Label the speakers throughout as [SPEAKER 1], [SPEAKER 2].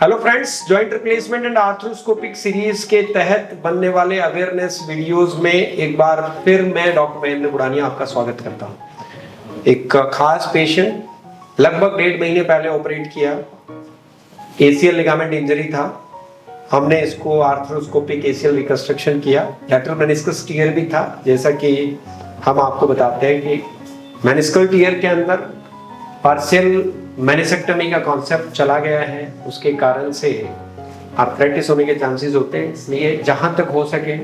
[SPEAKER 1] Hello friends, joint replacement and arthroscopic series के तहत बनने वाले अवेयरनेस वीडियोस में एक बार फिर मैं डॉक्टर महेंद्र बुढ़ानिया आपका स्वागत करता हूं। एक खास पेशेंट लगभग 1.5 महीने पहले ऑपरेट किया, एसीएल लिगामेंट इंजरी था। हमने इसको आर्थ्रोस्कोपिक एसीएल रिकंस्ट्रक्शन किया। लैटरल मेनिस्कस टियर भी था। जैसा कि हम आपको बताते हैं कि मेनिस्कल टियर के अंदर पार्शियल मेनिसेक्टमी का कॉन्सेप्ट चला गया है, उसके कारण से आर्थराइटिस होने के चांसेस होते हैं। इसलिए जहां तक हो सके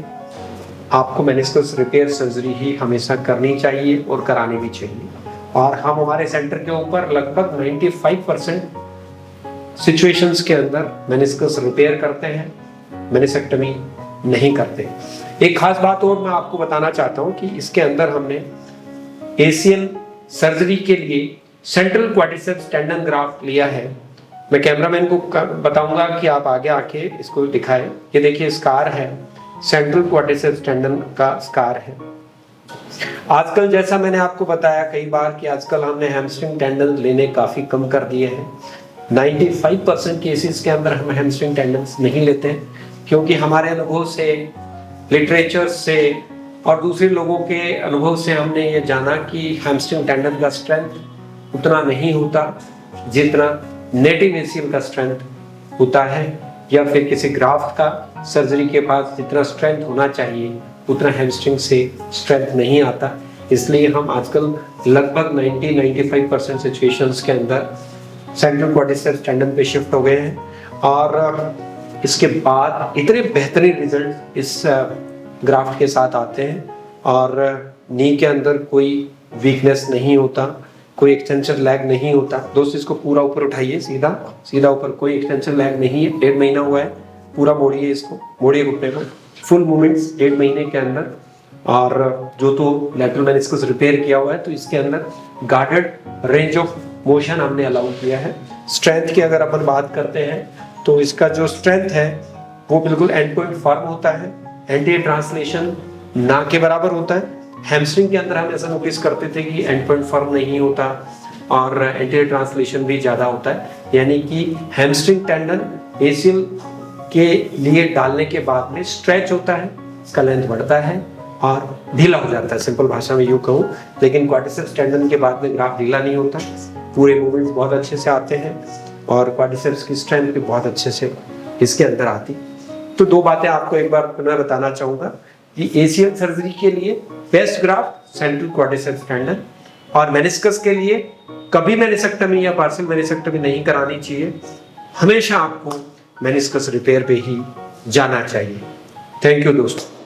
[SPEAKER 1] आपको मेनिस्कस रिपेयर सर्जरी ही हमेशा करनी चाहिए और करानी भी चाहिए। और हम हमारे सेंटर के ऊपर लगभग 95% सिचुएशंस के अंदर मेनिस्कस रिपेयर करते हैं, मेनिसेक्टमी नहीं करते। एक खास बात और मैं आपको बताना चाहता हूं कि इसके अंदर हमने एसीएल सर्जरी के लिए सेंट्रल क्वाड्रिसेप्स टेंडन ग्राफ्ट लिया है। मैं कैमरामैन को बताऊंगा कि आप आगे आके इसको दिखाएं। ये देखिए स्कार है, सेंट्रल क्वाड्रिसेप्स टेंडन का स्कार है। आजकल जैसा मैंने आपको बताया कई बार कि आजकल हमने हैमस्ट्रिंग टेंडन लेने काफी कम कर दिए हैं। 95% केसेस के अंदर हम हैमस्ट्रिंग टेंडन्स नहीं लेते हैं, क्योंकि हमारे अनुभव से, लिटरेचर से और दूसरे लोगों के अनुभव से हमने ये जाना कि हैमस्ट्रिंग टेंडन का स्ट्रेंथ उतना नहीं होता जितना नेटिव एसीएल का स्ट्रेंथ होता है, या फिर किसी ग्राफ्ट का सर्जरी के बाद जितना स्ट्रेंथ होना चाहिए उतना हैमस्ट्रिंग से स्ट्रेंथ नहीं आता। इसलिए हम आजकल लगभग 90-95% सिचुएशंस के अंदर सेंट्रल क्वाड्रिसेप्स टेंडन पे शिफ्ट हो गए हैं। और इसके बाद इतने बेहतरीन रिजल्ट इस ग्राफ्ट के साथ आते हैं और नी के अंदर कोई वीकनेस नहीं होता, कोई एक्सटेंशन लैग नहीं होता। दोस्त इसको पूरा ऊपर उठाइए, सीधा सीधा ऊपर, कोई एक्सटेंशन लैग नहीं है। 1.5 महीना हुआ है, पूरा मोड़िए इसको, मोड़िए घुटने को, फुल मूवमेंट्स 1.5 महीने के अंदर। और जो तो लैटरल मेनिस्कस रिपेयर किया हुआ है तो इसके अंदर गार्डेड रेंज ऑफ मोशन हमने अलाउ किया है। स्ट्रेंथ की अगर अपन बात करते हैं तो इसका जो स्ट्रेंथ है वो बिल्कुल एंड पॉइंट फर्म होता है, एंटीरियर ट्रांसलेशन ना के बराबर होता है। हैमस्ट्रिंग के अंदर हम ऐसा नोटिस करते थे कि एंड पॉइंट फर्म नहीं होता और एंटीरियर ट्रांसलेशन भी ज्यादा होता है, यानी कि हैमस्ट्रिंग टेंडन एसीएल के लिए डालने के बाद में स्ट्रेच होता है, इसका लेंथ बढ़ता है और ढीला हो जाता है, सिंपल भाषा में यूं कहूं। लेकिन क्वाड्रिसेप्स टेंडन के बाद में ग्राफ ढीला नहीं होता, पूरे मूवमेंट्स बहुत अच्छे से आते हैं और क्वाड्रिसेप्स की स्ट्रेंथ भी बहुत अच्छे से इसके अंदर आती। तो दो बातें आपको एक बार पुनः बताना चाहूंगा कि एसीएल सर्जरी के लिए best graft central quadriceps tendon, और मेनिस्कस के लिए कभी मेनिसेक्टमी या पार्शियल मेनिसेक्टमी नहीं करानी चाहिए, हमेशा आपको मेनिस्कस रिपेयर पे ही जाना चाहिए। थैंक यू दोस्तों।